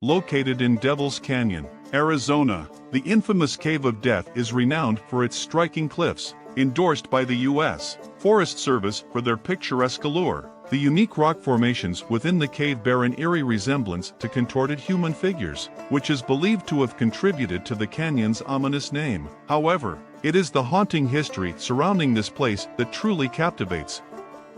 Located in Devil's Canyon, Arizona, the infamous Cave of Death is renowned for its striking cliffs, endorsed by the U.S. Forest Service for their picturesque allure. The unique rock formations within the cave bear an eerie resemblance to contorted human figures, which is believed to have contributed to the canyon's ominous name. However, it is the haunting history surrounding this place that truly captivates.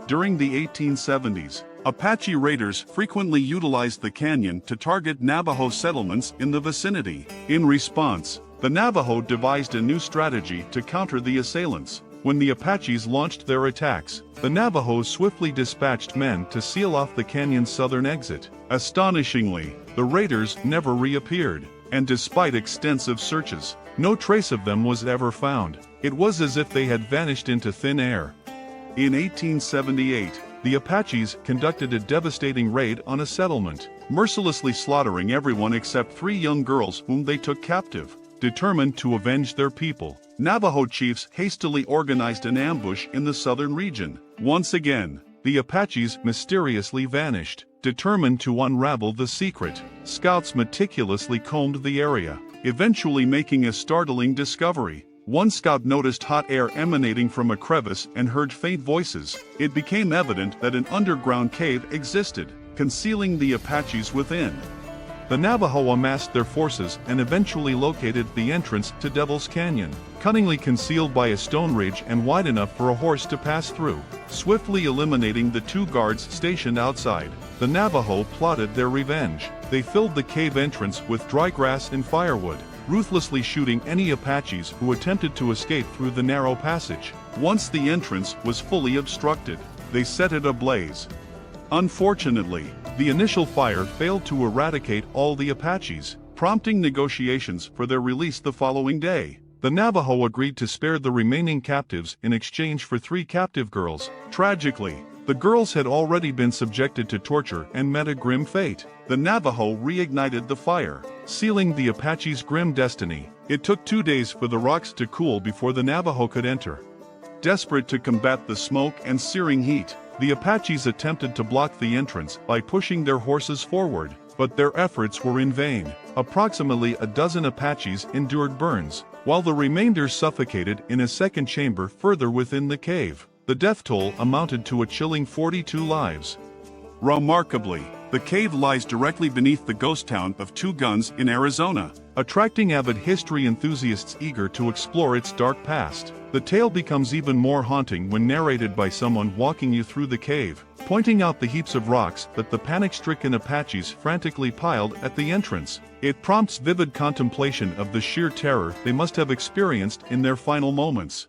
During the 1870s, Apache raiders frequently utilized the canyon to target Navajo settlements in the vicinity. In response, the Navajo devised a new strategy to counter the assailants. When the Apaches launched their attacks, the Navajos swiftly dispatched men to seal off the canyon's southern exit. Astonishingly, the raiders never reappeared, and despite extensive searches, no trace of them was ever found. It was as if they had vanished into thin air. In 1878, the Apaches conducted a devastating raid on a settlement, mercilessly slaughtering everyone except 3 young girls whom they took captive. Determined to avenge their people, Navajo chiefs hastily organized an ambush in the southern region. Once again, the Apaches mysteriously vanished. Determined to unravel the secret, scouts meticulously combed the area, eventually making a startling discovery. One scout noticed hot air emanating from a crevice and heard faint voices. It became evident that an underground cave existed, concealing the Apaches within. The Navajo amassed their forces and eventually located the entrance to Devil's Canyon, cunningly concealed by a stone ridge and wide enough for a horse to pass through. Swiftly eliminating the 2 guards stationed outside, the Navajo plotted their revenge. They filled the cave entrance with dry grass and firewood, ruthlessly shooting any Apaches who attempted to escape through the narrow passage. Once the entrance was fully obstructed, they set it ablaze. Unfortunately, the initial fire failed to eradicate all the Apaches, prompting negotiations for their release the following day. The Navajo agreed to spare the remaining captives in exchange for 3 captive girls. Tragically, the girls had already been subjected to torture and met a grim fate. The Navajo reignited the fire, sealing the Apaches' grim destiny. It took 2 days for the rocks to cool before the Navajo could enter. Desperate to combat the smoke and searing heat, the Apaches attempted to block the entrance by pushing their horses forward, but their efforts were in vain. Approximately a dozen Apaches endured burns, while the remainder suffocated in a second chamber further within the cave. The death toll amounted to a chilling 42 lives. Remarkably, the cave lies directly beneath the ghost town of Two Guns in Arizona, attracting avid history enthusiasts eager to explore its dark past. The tale becomes even more haunting when narrated by someone walking you through the cave, pointing out the heaps of rocks that the panic-stricken Apaches frantically piled at the entrance. It prompts vivid contemplation of the sheer terror they must have experienced in their final moments.